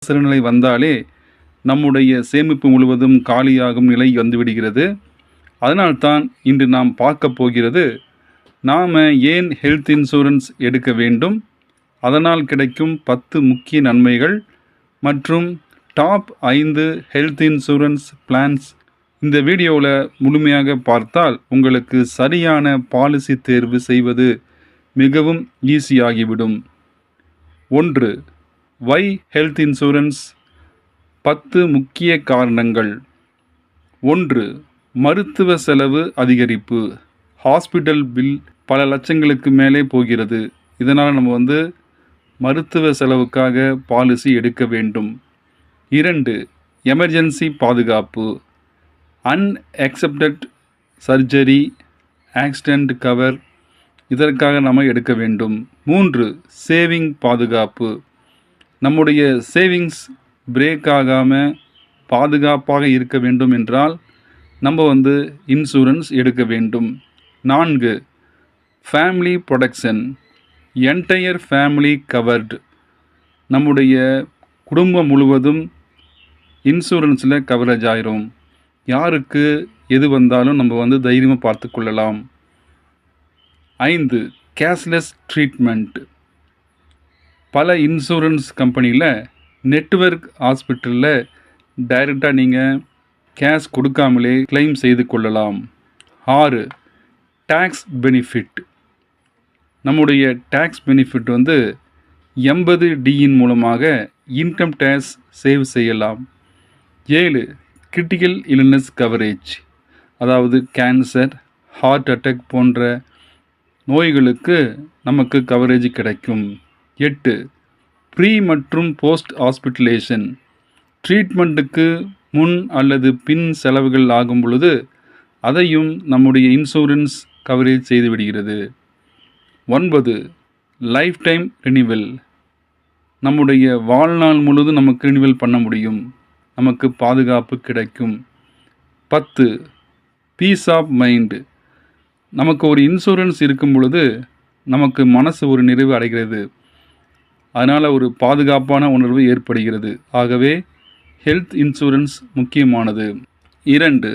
அவசரநிலை வந்தாலே நம்முடைய சேமிப்பு முழுவதும் காலியாகும் நிலை வந்துவிடுகிறது. அதனால்தான் இன்று நாம் பார்க்க போகிறது, நாம் ஏன் ஹெல்த் இன்சூரன்ஸ் எடுக்க வேண்டும், அதனால் கிடைக்கும் 10 முக்கிய நன்மைகள் மற்றும் டாப் 5 ஹெல்த் இன்சூரன்ஸ் பிளான்ஸ். இந்த வீடியோவில் முழுமையாக பார்த்தால் உங்களுக்கு சரியான பாலிசி தேர்வு செய்வது மிகவும் ஈஸியாகிவிடும். 1. வை ஹெல்த் இன்சூரன்ஸ்? 10 முக்கிய காரணங்கள். 1. மருத்துவ செலவு அதிகரிப்பு. ஹாஸ்பிட்டல் பில் பல லட்சங்களுக்கு மேலே போகிறது. இதனால் நம்ம மருத்துவ செலவுக்காக பாலிசி எடுக்க வேண்டும். 2. எமர்ஜென்சி பாதுகாப்பு. அன்எக்செப்டட் சர்ஜரி, ஆக்சிடெண்ட் கவர், இதற்காக நம்ம எடுக்க வேண்டும். 3. சேவிங் பாதுகாப்பு. நம்முடைய சேவிங்ஸ் பிரேக் ஆகாமல் பாதுகாப்பாக இருக்க வேண்டும் என்றால் நம்ம இன்சூரன்ஸ் எடுக்க வேண்டும். 4. Family protection. Entire family covered. நம்முடைய குடும்பம் முழுவதும் இன்சூரன்ஸில் கவரேஜ் ஆயிரும். யாருக்கு எது வந்தாலும் நம்ம தைரியமாக பார்த்து கொள்ளலாம். 5. Cashless treatment. பல இன்சூரன்ஸ் கம்பெனியில் நெட்வொர்க் ஹாஸ்பிட்டலில் டைரெக்டாக நீங்கள் கேஷ் கொடுக்காமலே கிளைம் செய்து கொள்ளலாம். 6. Tax benefit. நம்முடைய டேக்ஸ் பெனிஃபிட் 80D மூலமாக இன்கம் டேக்ஸ் சேவ் செய்யலாம். 7. Critical illness coverage. அதாவது கேன்சர், ஹார்ட் அட்டாக் போன்ற நோய்களுக்கு நமக்கு கவரேஜ் கிடைக்கும். 8. ப்ரீ மற்றும் போஸ்ட் ஹாஸ்பிட்டலேஷன். ட்ரீட்மெண்ட்டுக்கு முன் அல்லது பின் செலவுகள் ஆகும் பொழுது அதையும் நம்முடைய இன்சூரன்ஸ் கவரேஜ் செய்துவிடுகிறது. 9. Life time renewal. நம்முடைய வாழ்நாள் முழுவதும் நமக்கு ரினிவல் பண்ண முடியும், நமக்கு பாதுகாப்பு கிடைக்கும். 10. Peace of mind. நமக்கு ஒரு இன்சூரன்ஸ் இருக்கும் பொழுது நமக்கு மனசு ஒரு நிறைவு அடைகிறது. அதனால் ஒரு பாதுகாப்பான உணர்வு ஏற்படுகிறது. ஆகவே ஹெல்த் இன்சூரன்ஸ் முக்கியமானது. 2.